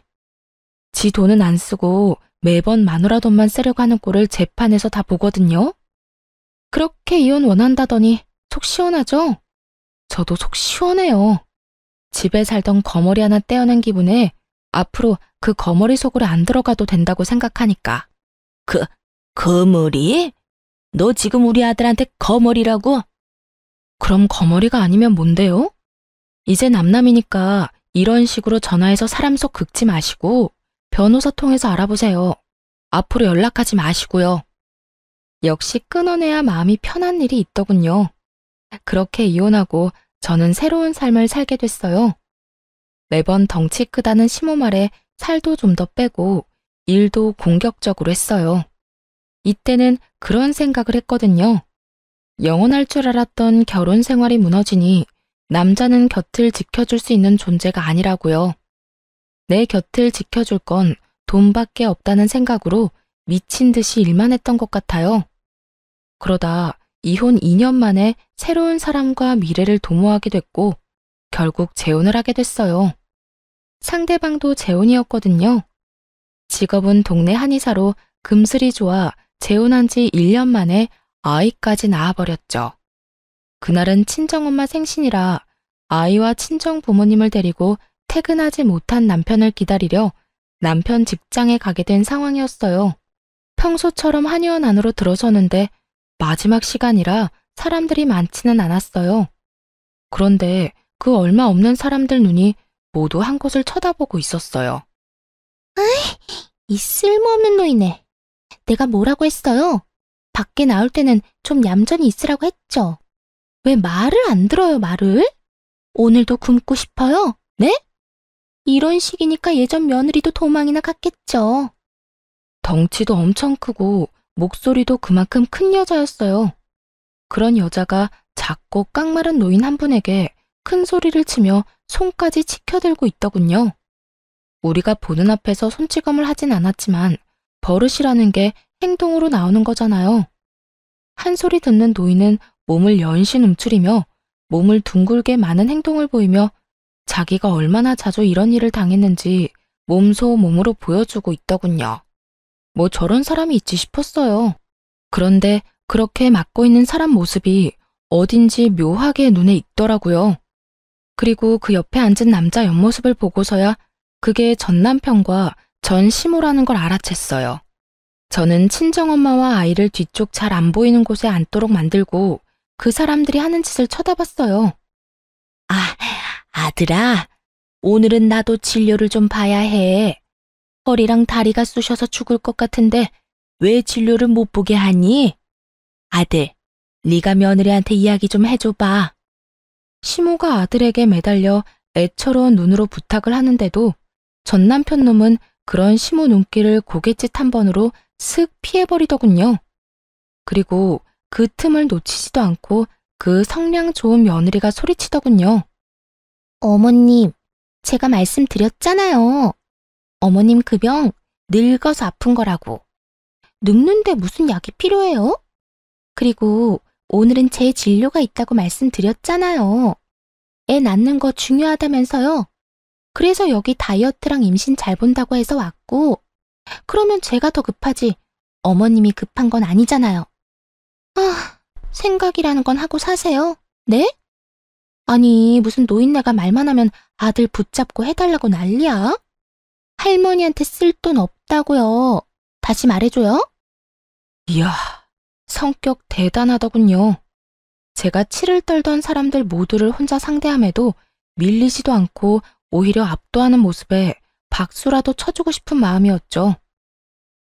지 돈은 안 쓰고 매번 마누라 돈만 쓰려고 하는 꼴을 재판에서 다 보거든요. 그렇게 이혼 원한다더니 속 시원하죠? 저도 속 시원해요. 집에 살던 거머리 하나 떼어낸 기분에 앞으로 그 거머리 속으로 안 들어가도 된다고 생각하니까. 거머리? 너 지금 우리 아들한테 거머리라고? 그럼 거머리가 아니면 뭔데요? 이제 남남이니까 이런 식으로 전화해서 사람 속 긁지 마시고 변호사 통해서 알아보세요. 앞으로 연락하지 마시고요. 역시 끊어내야 마음이 편한 일이 있더군요. 그렇게 이혼하고 저는 새로운 삶을 살게 됐어요. 매번 덩치 크다는 시모 말에 살도 좀 더 빼고 일도 공격적으로 했어요. 이때는 그런 생각을 했거든요. 영원할 줄 알았던 결혼 생활이 무너지니 남자는 곁을 지켜줄 수 있는 존재가 아니라고요. 내 곁을 지켜줄 건 돈밖에 없다는 생각으로 미친 듯이 일만 했던 것 같아요. 그러다 이혼 2년 만에 새로운 사람과 미래를 도모하게 됐고 결국 재혼을 하게 됐어요. 상대방도 재혼이었거든요. 직업은 동네 한의사로 금슬이 좋아 재혼한 지 1년 만에 아이까지 낳아버렸죠. 그날은 친정엄마 생신이라 아이와 친정 부모님을 데리고 퇴근하지 못한 남편을 기다리려 남편 직장에 가게 된 상황이었어요. 평소처럼 한의원 안으로 들어서는데 마지막 시간이라 사람들이 많지는 않았어요. 그런데 그 얼마 없는 사람들 눈이 모두 한 곳을 쳐다보고 있었어요. 이 쓸모없는 노이네. 내가 뭐라고 했어요? 밖에 나올 때는 좀 얌전히 있으라고 했죠. 왜 말을 안 들어요, 말을? 오늘도 굶고 싶어요? 네? 이런 식이니까 예전 며느리도 도망이나 갔겠죠. 덩치도 엄청 크고 목소리도 그만큼 큰 여자였어요. 그런 여자가 작고 깡마른 노인 한 분에게 큰 소리를 치며 손까지 치켜들고 있더군요. 우리가 보는 앞에서 손찌검을 하진 않았지만 버릇이라는 게 행동으로 나오는 거잖아요. 한 소리 듣는 노인은 몸을 연신 움츠리며 몸을 둥글게 많은 행동을 보이며 자기가 얼마나 자주 이런 일을 당했는지 몸소 몸으로 보여주고 있더군요. 뭐 저런 사람이 있지 싶었어요. 그런데 그렇게 맡고 있는 사람 모습이 어딘지 묘하게 눈에 익더라고요. 그리고 그 옆에 앉은 남자 옆모습을 보고서야 그게 전 남편과 전 시모라는 걸 알아챘어요. 저는 친정엄마와 아이를 뒤쪽 잘 안 보이는 곳에 앉도록 만들고 그 사람들이 하는 짓을 쳐다봤어요. 아들아, 오늘은 나도 진료를 좀 봐야 해. 허리랑 다리가 쑤셔서 죽을 것 같은데 왜 진료를 못 보게 하니? 아들, 네가 며느리한테 이야기 좀 해줘봐. 시모가 아들에게 매달려 애처로운 눈으로 부탁을 하는데도 전 남편 놈은 그런 시모 눈길을 고갯짓 한 번으로 슥 피해버리더군요. 그리고 그 틈을 놓치지도 않고 그 성량 좋은 며느리가 소리치더군요. 어머님, 제가 말씀드렸잖아요. 어머님 그 병 늙어서 아픈 거라고. 늙는데 무슨 약이 필요해요? 그리고 오늘은 제 진료가 있다고 말씀드렸잖아요. 애 낳는 거 중요하다면서요. 그래서 여기 다이어트랑 임신 잘 본다고 해서 왔고, 그러면 제가 더 급하지 어머님이 급한 건 아니잖아요. 생각이라는 건 하고 사세요. 네? 아니, 무슨 노인네가 말만 하면 아들 붙잡고 해달라고 난리야? 할머니한테 쓸 돈 없다고요. 다시 말해줘요. 이야, 성격 대단하더군요. 제가 치를 떨던 사람들 모두를 혼자 상대함에도 밀리지도 않고 오히려 압도하는 모습에 박수라도 쳐주고 싶은 마음이었죠.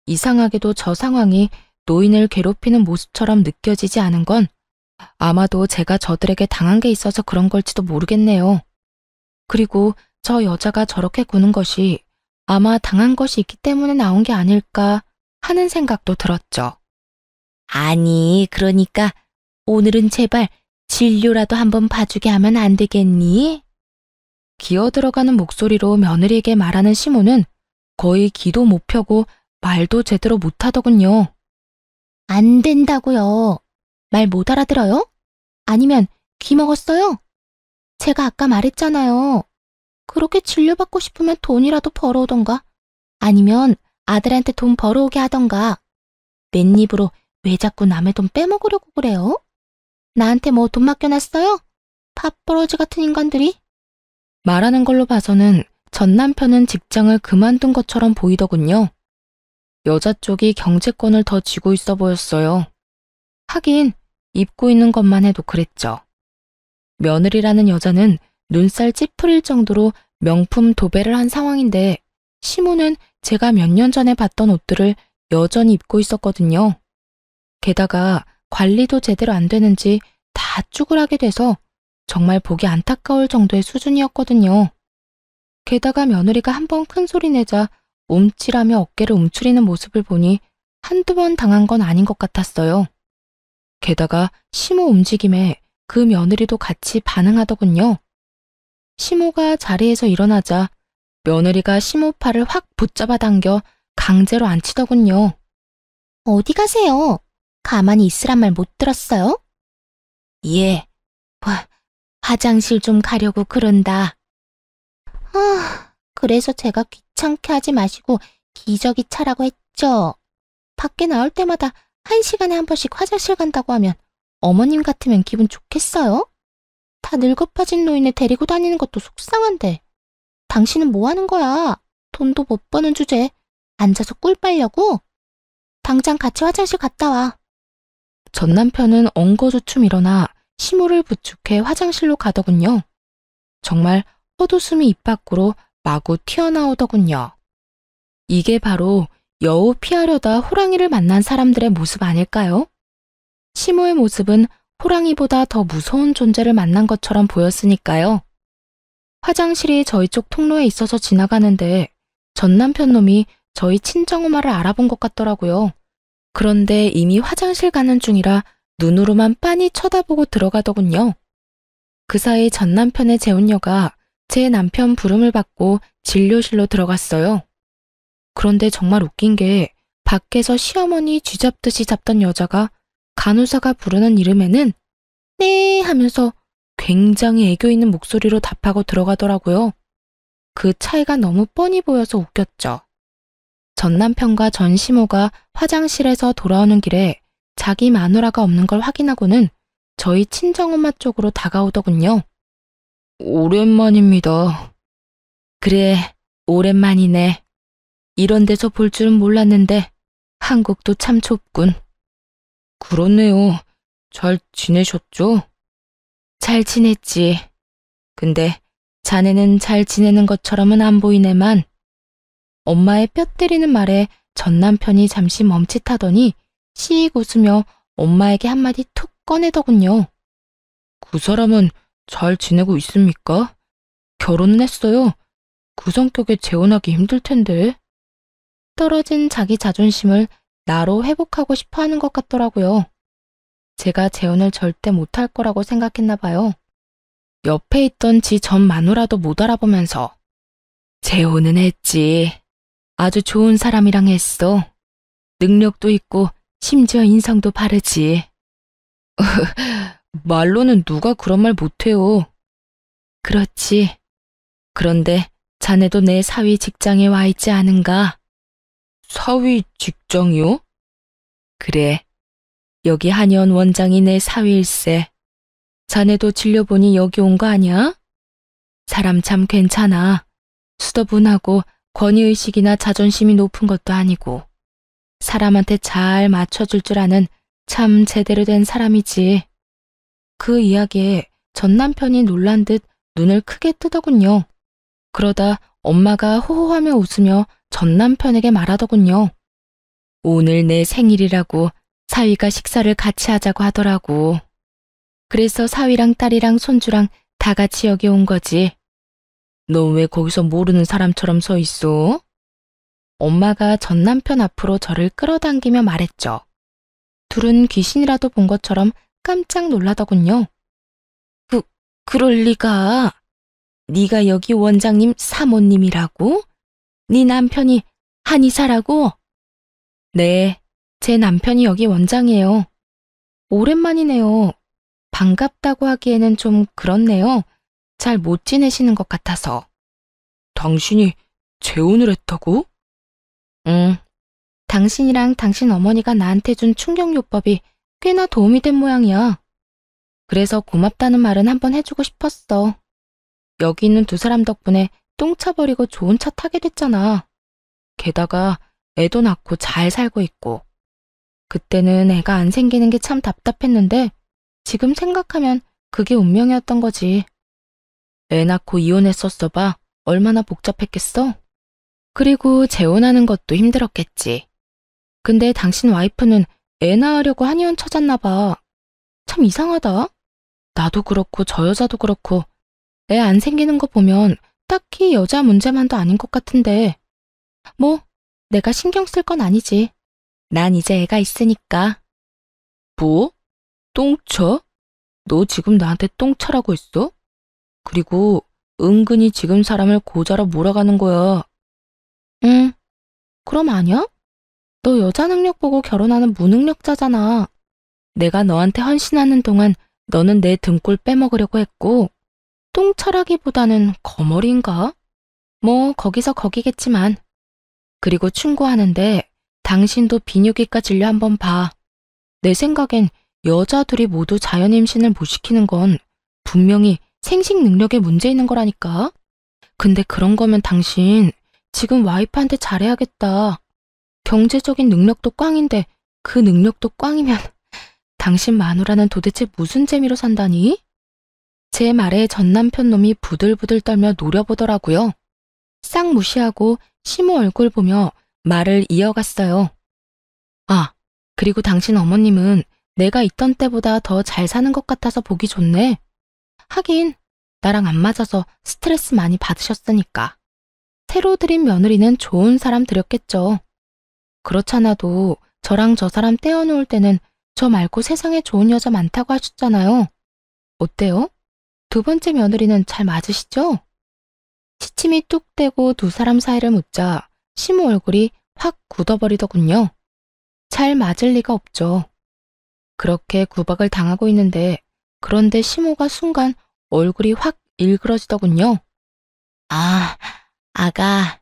이상하게도 저 상황이 노인을 괴롭히는 모습처럼 느껴지지 않은 건 아마도 제가 저들에게 당한 게 있어서 그런 걸지도 모르겠네요. 그리고 저 여자가 저렇게 구는 것이 아마 당한 것이 있기 때문에 나온 게 아닐까 하는 생각도 들었죠. 아니, 그러니까 오늘은 제발 진료라도 한번 봐주게 하면 안 되겠니? 기어 들어가는 목소리로 며느리에게 말하는 시모는 거의 기도 못 펴고 말도 제대로 못 하더군요. 안 된다고요. 말 못 알아들어요? 아니면 귀 먹었어요? 제가 아까 말했잖아요. 그렇게 진료받고 싶으면 돈이라도 벌어오던가 아니면 아들한테 돈 벌어오게 하던가. 맨입으로 왜 자꾸 남의 돈 빼먹으려고 그래요? 나한테 뭐 돈 맡겨놨어요? 밥벌어지 같은 인간들이. 말하는 걸로 봐서는 전 남편은 직장을 그만둔 것처럼 보이더군요. 여자 쪽이 경제권을 더 쥐고 있어 보였어요. 하긴 입고 있는 것만 해도 그랬죠. 며느리라는 여자는 눈살 찌푸릴 정도로 명품 도배를 한 상황인데 시모는 제가 몇 년 전에 봤던 옷들을 여전히 입고 있었거든요. 게다가 관리도 제대로 안 되는지 다 쭈그라게 돼서 정말 보기 안타까울 정도의 수준이었거든요. 게다가 며느리가 한번 큰 소리 내자 움찔하며 어깨를 움츠리는 모습을 보니 한두 번 당한 건 아닌 것 같았어요. 게다가 시모 움직임에 그 며느리도 같이 반응하더군요. 시모가 자리에서 일어나자 며느리가 시모 팔을 확 붙잡아 당겨 강제로 앉히더군요. 어디 가세요? 가만히 있으란 말 못 들었어요? 예, 화장실 좀 가려고 그런다. 그래서 제가 귀찮게 하지 마시고 기저귀 차라고 했죠. 밖에 나올 때마다 1시간에 한 번씩 화장실 간다고 하면 어머님 같으면 기분 좋겠어요? 다 늙어 빠진 노인을 데리고 다니는 것도 속상한데. 당신은 뭐 하는 거야? 돈도 못 버는 주제에 앉아서 꿀 빨려고? 당장 같이 화장실 갔다 와. 전 남편은 엉거주춤 일어나 시모를 부축해 화장실로 가더군요. 정말 헛웃음이 입 밖으로 마구 튀어나오더군요. 이게 바로 여우 피하려다 호랑이를 만난 사람들의 모습 아닐까요? 시모의 모습은 호랑이보다 더 무서운 존재를 만난 것처럼 보였으니까요. 화장실이 저희 쪽 통로에 있어서 지나가는데 전 남편 놈이 저희 친정엄마를 알아본 것 같더라고요. 그런데 이미 화장실 가는 중이라 눈으로만 빤히 쳐다보고 들어가더군요. 그 사이 전 남편의 재혼녀가 제 남편 부름을 받고 진료실로 들어갔어요. 그런데 정말 웃긴 게 밖에서 시어머니 쥐잡듯이 잡던 여자가 간호사가 부르는 이름에는 네 하면서 굉장히 애교 있는 목소리로 답하고 들어가더라고요. 그 차이가 너무 뻔히 보여서 웃겼죠. 전 남편과 전 시모가 화장실에서 돌아오는 길에 자기 마누라가 없는 걸 확인하고는 저희 친정엄마 쪽으로 다가오더군요. 오랜만입니다. 그래, 오랜만이네. 이런 데서 볼 줄은 몰랐는데 한국도 참 좁군. 그렇네요. 잘 지내셨죠? 잘 지냈지. 근데 자네는 잘 지내는 것처럼은 안 보이네만. 엄마의 뼈 때리는 말에 전 남편이 잠시 멈칫하더니 씩 웃으며 엄마에게 한마디 툭 꺼내더군요. 그 사람은 잘 지내고 있습니까? 결혼은 했어요. 그 성격에 재혼하기 힘들 텐데. 떨어진 자기 자존심을 나로 회복하고 싶어 하는 것 같더라고요. 제가 재혼을 절대 못할 거라고 생각했나 봐요. 옆에 있던 지 전 마누라도 못 알아보면서 재혼은 했지. 아주 좋은 사람이랑 했어. 능력도 있고 심지어 인성도 바르지. 말로는 누가 그런 말 못해요. 그렇지. 그런데 자네도 내 사위 직장에 와 있지 않은가? 사위 직장이요? 그래. 여기 한의원 원장이 내 사위일세. 자네도 진료보니 여기 온 거 아니야? 사람 참 괜찮아. 수더분하고 권위의식이나 자존심이 높은 것도 아니고 사람한테 잘 맞춰줄 줄 아는 참 제대로 된 사람이지. 그 이야기에 전 남편이 놀란 듯 눈을 크게 뜨더군요. 그러다 엄마가 호호하며 웃으며 전 남편에게 말하더군요. 오늘 내 생일이라고 사위가 식사를 같이 하자고 하더라고. 그래서 사위랑 딸이랑 손주랑 다 같이 여기 온 거지. 너 왜 거기서 모르는 사람처럼 서 있어? 엄마가 전 남편 앞으로 저를 끌어당기며 말했죠. 둘은 귀신이라도 본 것처럼 깜짝 놀라더군요. 그럴 리가. 네가 여기 원장님 사모님이라고? 네 남편이 한의사라고? 네, 제 남편이 여기 원장이에요. 오랜만이네요. 반갑다고 하기에는 좀 그렇네요. 잘 못 지내시는 것 같아서. 당신이 재혼을 했다고? 응. 당신이랑 당신 어머니가 나한테 준 충격요법이 꽤나 도움이 된 모양이야. 그래서 고맙다는 말은 한번 해주고 싶었어. 여기 있는 두 사람 덕분에 똥 차버리고 좋은 차 타게 됐잖아. 게다가 애도 낳고 잘 살고 있고. 그때는 애가 안 생기는 게 참 답답했는데 지금 생각하면 그게 운명이었던 거지. 애 낳고 이혼했었어 봐. 얼마나 복잡했겠어? 그리고 재혼하는 것도 힘들었겠지. 근데 당신 와이프는 애 낳으려고 한의원 찾았나 봐. 참 이상하다. 나도 그렇고 저 여자도 그렇고 애 안 생기는 거 보면 딱히 여자 문제만도 아닌 것 같은데. 뭐 내가 신경 쓸 건 아니지. 난 이제 애가 있으니까. 뭐? 똥쳐? 너 지금 나한테 똥차라고 했어? 그리고 은근히 지금 사람을 고자로 몰아가는 거야. 응, 그럼 아니야? 너 여자 능력 보고 결혼하는 무능력자잖아. 내가 너한테 헌신하는 동안 너는 내 등골 빼먹으려고 했고, 똥차라기보다는 거머리인가? 뭐 거기서 거기겠지만. 그리고 충고하는데 당신도 비뇨기과 진료 한번 봐. 내 생각엔 여자 둘이 모두 자연 임신을 못 시키는 건 분명히 생식 능력에 문제 있는 거라니까. 근데 그런 거면 당신 지금 와이프한테 잘해야겠다. 경제적인 능력도 꽝인데 그 능력도 꽝이면 당신 마누라는 도대체 무슨 재미로 산다니? 제 말에 전 남편 놈이 부들부들 떨며 노려보더라고요. 싹 무시하고 시모 얼굴 보며 말을 이어갔어요. 아, 그리고 당신 어머님은 내가 있던 때보다 더 잘 사는 것 같아서 보기 좋네. 하긴 나랑 안 맞아서 스트레스 많이 받으셨으니까. 새로 들인 며느리는 좋은 사람 들였겠죠. 그렇잖아도 저랑 저 사람 떼어놓을 때는 저 말고 세상에 좋은 여자 많다고 하셨잖아요. 어때요? 두 번째 며느리는 잘 맞으시죠? 시침이 뚝 떼고 두 사람 사이를 묻자 시모 얼굴이 확 굳어버리더군요. 잘 맞을 리가 없죠. 그렇게 구박을 당하고 있는데 그런데 시모가 순간 얼굴이 확 일그러지더군요. 아, 아가,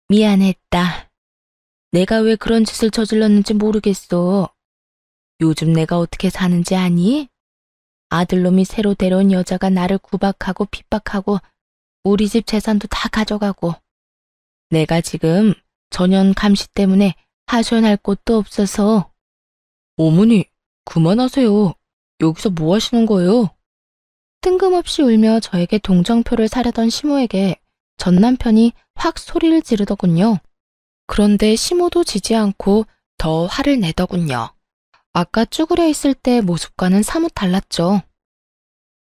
미안했다. 내가 왜 그런 짓을 저질렀는지 모르겠어. 요즘 내가 어떻게 사는지 아니? 아들놈이 새로 데려온 여자가 나를 구박하고 핍박하고 우리 집 재산도 다 가져가고 내가 지금 전현 감시 때문에 하소연할 곳도 없어서. 어머니, 그만하세요. 여기서 뭐 하시는 거예요? 뜬금없이 울며 저에게 동정표를 사려던 시모에게 전 남편이 확 소리를 지르더군요. 그런데 시모도 지지 않고 더 화를 내더군요. 아까 쭈그려 있을 때 모습과는 사뭇 달랐죠.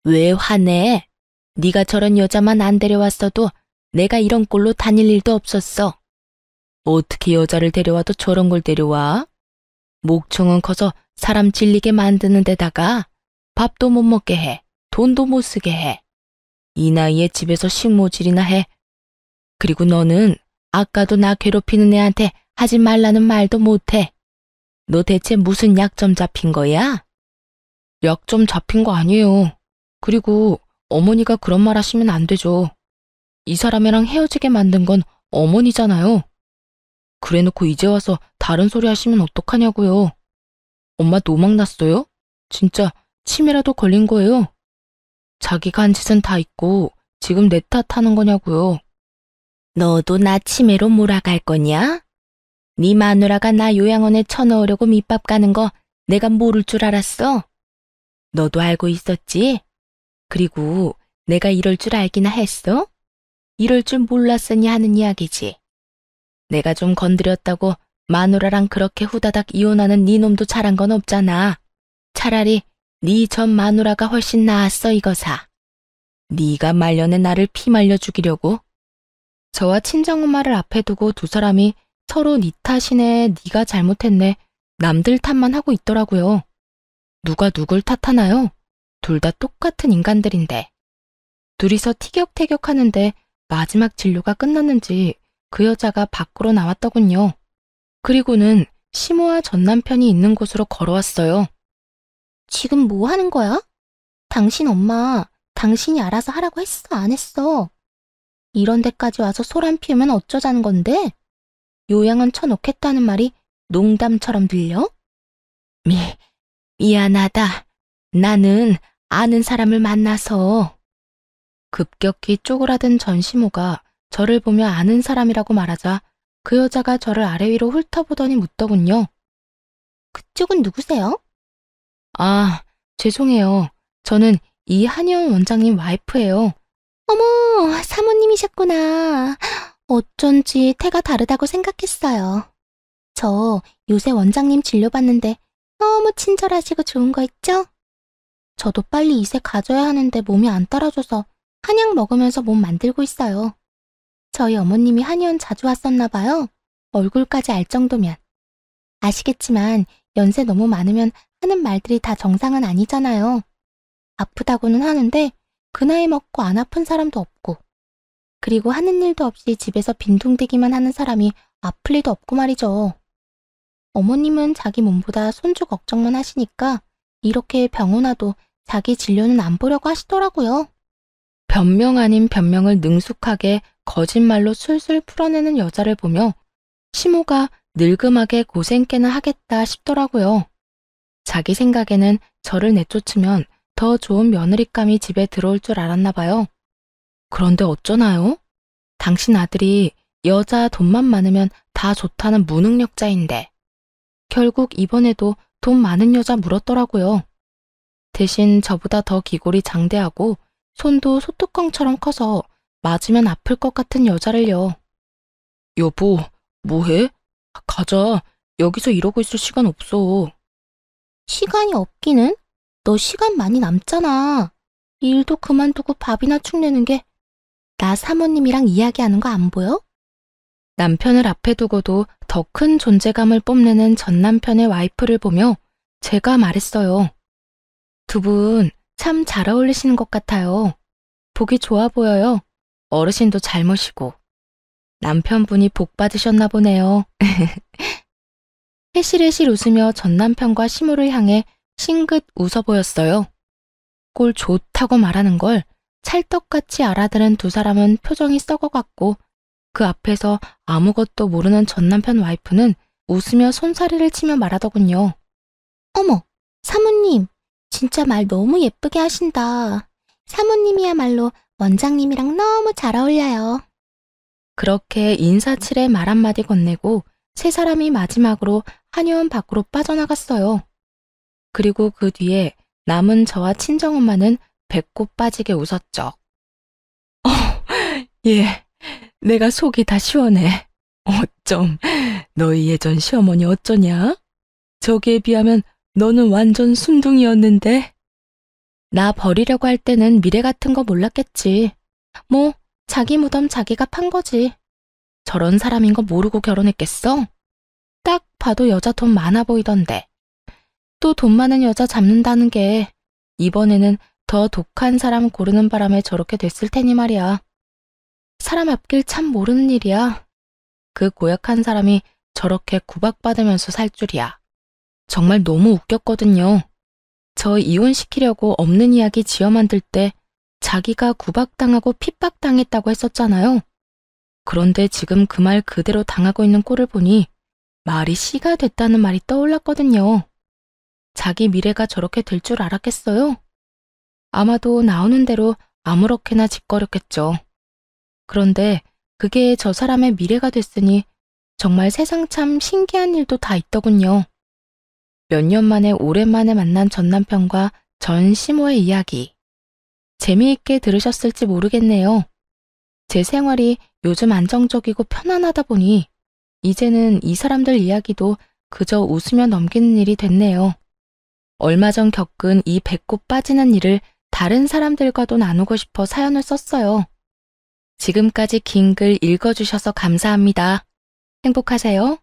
왜 화내? 네가 저런 여자만 안 데려왔어도 내가 이런 꼴로 다닐 일도 없었어. 어떻게 여자를 데려와도 저런 걸 데려와? 목청은 커서 사람 질리게 만드는 데다가 밥도 못 먹게 해. 돈도 못 쓰게 해. 이 나이에 집에서 식모질이나 해. 그리고 너는 아까도 나 괴롭히는 애한테 하지 말라는 말도 못해. 너 대체 무슨 약점 잡힌 거야? 약점 잡힌 거 아니에요. 그리고 어머니가 그런 말 하시면 안 되죠. 이 사람이랑 헤어지게 만든 건 어머니잖아요. 그래놓고 이제 와서 다른 소리 하시면 어떡하냐고요. 엄마 노망 났어요? 진짜 치매라도 걸린 거예요. 자기가 한 짓은 다 있고 지금 내 탓하는 거냐고요. 너도 나 치매로 몰아갈 거냐? 네 마누라가 나 요양원에 쳐넣으려고 밑밥 가는 거 내가 모를 줄 알았어? 너도 알고 있었지? 그리고 내가 이럴 줄 알기나 했어? 이럴 줄 몰랐으니 하는 이야기지. 내가 좀 건드렸다고 마누라랑 그렇게 후다닥 이혼하는 네 놈도 잘한 건 없잖아. 차라리 네 전 마누라가 훨씬 나았어 이거사. 네가 말년에 나를 피말려 죽이려고? 저와 친정엄마를 앞에 두고 두 사람이 서로 네 탓이네, 네가 잘못했네, 남들 탓만 하고 있더라고요. 누가 누굴 탓하나요? 둘 다 똑같은 인간들인데. 둘이서 티격태격하는데 마지막 진료가 끝났는지 그 여자가 밖으로 나왔더군요. 그리고는 시모와 전 남편이 있는 곳으로 걸어왔어요. 지금 뭐 하는 거야? 당신 엄마, 당신이 알아서 하라고 했어, 안 했어? 이런 데까지 와서 소란 피우면 어쩌자는 건데? 요양원 쳐놓겠다는 말이 농담처럼 들려? 미안하다. 나는 아는 사람을 만나서. 급격히 쪼그라든 전 시모가 저를 보며 아는 사람이라고 말하자 그 여자가 저를 아래 위로 훑어보더니 묻더군요. 그쪽은 누구세요? 아, 죄송해요. 저는 이 한의원 원장님 와이프예요. 어머, 사모님이셨구나. 어쩐지 태가 다르다고 생각했어요. 저 요새 원장님 진료받는데 너무 친절하시고 좋은 거 있죠? 저도 빨리 이세 가져야 하는데 몸이 안 따라줘서 한약 먹으면서 몸 만들고 있어요. 저희 어머님이 한의원 자주 왔었나 봐요. 얼굴까지 알 정도면. 아시겠지만 연세 너무 많으면 하는 말들이 다 정상은 아니잖아요. 아프다고는 하는데 그 나이 먹고 안 아픈 사람도 없고, 그리고 하는 일도 없이 집에서 빈둥대기만 하는 사람이 아플 리도 없고 말이죠. 어머님은 자기 몸보다 손주 걱정만 하시니까 이렇게 병원 와도 자기 진료는 안 보려고 하시더라고요. 변명 아닌 변명을 능숙하게 거짓말로 술술 풀어내는 여자를 보며 시모가 늙음하게 고생깨나 하겠다 싶더라고요. 자기 생각에는 저를 내쫓으면 더 좋은 며느리감이 집에 들어올 줄 알았나 봐요. 그런데 어쩌나요? 당신 아들이 여자 돈만 많으면 다 좋다는 무능력자인데 결국 이번에도 돈 많은 여자 물었더라고요. 대신 저보다 더 기골이 장대하고 손도 소뚜껑처럼 커서 맞으면 아플 것 같은 여자를요. 여보, 뭐해? 가자. 여기서 이러고 있을 시간 없어. 시간이 없기는? 너 시간 많이 남잖아. 일도 그만두고 밥이나 축내는 게 나 사모님이랑 이야기하는 거 안 보여? 남편을 앞에 두고도 더 큰 존재감을 뽐내는 전 남편의 와이프를 보며 제가 말했어요. 두 분 참 잘 어울리시는 것 같아요. 보기 좋아 보여요. 어르신도 잘 모시고. 남편분이 복 받으셨나 보네요. 해실해실 웃으며 전 남편과 시모를 향해 싱긋 웃어 보였어요. 꼴 좋다고 말하는 걸 찰떡같이 알아들은 두 사람은 표정이 썩어갔고 그 앞에서 아무것도 모르는 전 남편 와이프는 웃으며 손사래를 치며 말하더군요. 어머, 사모님, 진짜 말 너무 예쁘게 하신다. 사모님이야말로 원장님이랑 너무 잘 어울려요. 그렇게 인사치레 말 한마디 건네고 세 사람이 마지막으로 한의원 밖으로 빠져나갔어요. 그리고 그 뒤에 남은 저와 친정엄마는 배꼽 빠지게 웃었죠. 예, 내가 속이 다 시원해. 어쩜, 너희 예전 시어머니 어쩌냐? 저기에 비하면 너는 완전 순둥이였는데. 나 버리려고 할 때는 미래 같은 거 몰랐겠지. 뭐 자기 무덤 자기가 판 거지. 저런 사람인 거 모르고 결혼했겠어? 딱 봐도 여자 돈 많아 보이던데. 또 돈 많은 여자 잡는다는 게 이번에는 더 독한 사람 고르는 바람에 저렇게 됐을 테니 말이야. 사람 앞길 참 모르는 일이야. 그 고약한 사람이 저렇게 구박받으면서 살 줄이야. 정말 너무 웃겼거든요. 저 이혼시키려고 없는 이야기 지어 만들 때 자기가 구박당하고 핍박당했다고 했었잖아요. 그런데 지금 그 말 그대로 당하고 있는 꼴을 보니 말이 씨가 됐다는 말이 떠올랐거든요. 자기 미래가 저렇게 될 줄 알았겠어요? 아마도 나오는 대로 아무렇게나 짓거렸겠죠. 그런데 그게 저 사람의 미래가 됐으니 정말 세상 참 신기한 일도 다 있더군요. 몇 년 만에 오랜만에 만난 전 남편과 전 시모의 이야기. 재미있게 들으셨을지 모르겠네요. 제 생활이 요즘 안정적이고 편안하다 보니 이제는 이 사람들 이야기도 그저 웃으며 넘기는 일이 됐네요. 얼마 전 겪은 이 배꼽 빠지는 일을 다른 사람들과도 나누고 싶어 사연을 썼어요. 지금까지 긴 글 읽어주셔서 감사합니다. 행복하세요.